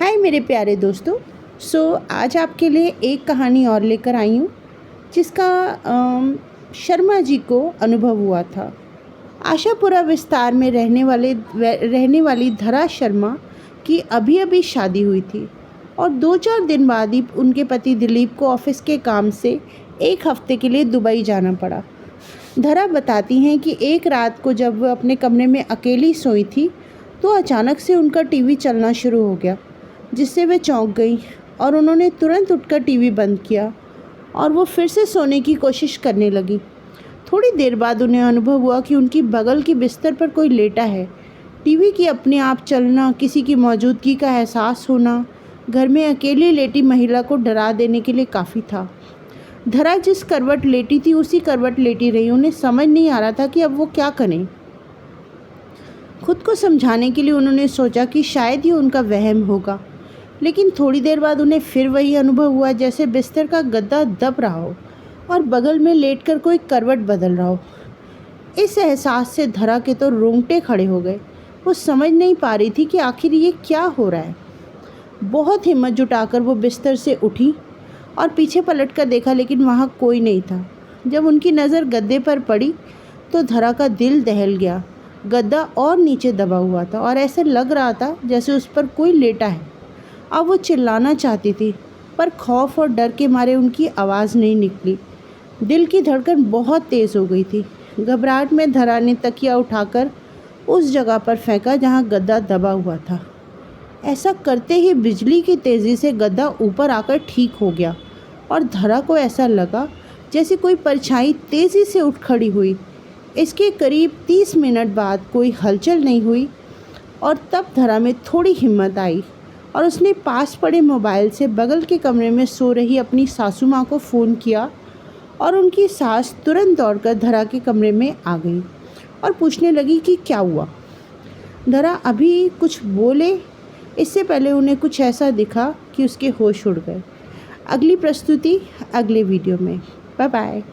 हाय मेरे प्यारे दोस्तों। आज आपके लिए एक कहानी और लेकर आई हूँ जिसका शर्मा जी को अनुभव हुआ था। आशापुरा विस्तार में रहने वाली धरा शर्मा की अभी अभी शादी हुई थी और 2-4 दिन बाद ही उनके पति दिलीप को ऑफिस के काम से एक हफ्ते के लिए दुबई जाना पड़ा। धरा बताती हैं कि एक रात को जब वह अपने कमरे में अकेली सोई थी तो अचानक से उनका टीवी चलना शुरू हो गया, जिससे वे चौंक गई और उन्होंने तुरंत उठकर टीवी बंद किया और वो फिर से सोने की कोशिश करने लगी। थोड़ी देर बाद उन्हें अनुभव हुआ कि उनकी बगल की बिस्तर पर कोई लेटा है। टीवी की अपने आप चलना, किसी की मौजूदगी का एहसास होना घर में अकेली लेटी महिला को डरा देने के लिए काफ़ी था। धरा जिस करवट लेटी थी उसी करवट लेटी रही। उन्हें समझ नहीं आ रहा था कि अब वो क्या करें। खुद को समझाने के लिए उन्होंने सोचा कि शायद ये उनका वहम होगा, लेकिन थोड़ी देर बाद उन्हें फिर वही अनुभव हुआ जैसे बिस्तर का गद्दा दब रहा हो और बगल में लेटकर कोई करवट बदल रहा हो। इस एहसास से धरा के तो रोंगटे खड़े हो गए। वो समझ नहीं पा रही थी कि आखिर ये क्या हो रहा है। बहुत हिम्मत जुटाकर वो बिस्तर से उठी और पीछे पलट कर देखा, लेकिन वहाँ कोई नहीं था। जब उनकी नज़र गद्दे पर पड़ी तो धरा का दिल दहल गया। गद्दा और नीचे दबा हुआ था और ऐसे लग रहा था जैसे उस पर कोई लेटा है। अब वो चिल्लाना चाहती थी, पर खौफ और डर के मारे उनकी आवाज़ नहीं निकली। दिल की धड़कन बहुत तेज़ हो गई थी। घबराहट में धरा ने तकिया उठाकर उस जगह पर फेंका जहाँ गद्दा दबा हुआ था। ऐसा करते ही बिजली की तेज़ी से गद्दा ऊपर आकर ठीक हो गया और धरा को ऐसा लगा जैसे कोई परछाई तेज़ी से उठ खड़ी हुई। इसके करीब 30 मिनट बाद कोई हलचल नहीं हुई और तब धरा में थोड़ी हिम्मत आई और उसने पास पड़े मोबाइल से बगल के कमरे में सो रही अपनी सासू माँ को फ़ोन किया और उनकी सास तुरंत दौड़कर धरा के कमरे में आ गई और पूछने लगी कि क्या हुआ। धरा अभी कुछ बोले इससे पहले उन्हें कुछ ऐसा दिखा कि उसके होश उड़ गए। अगली प्रस्तुति अगले वीडियो में। Bye bye.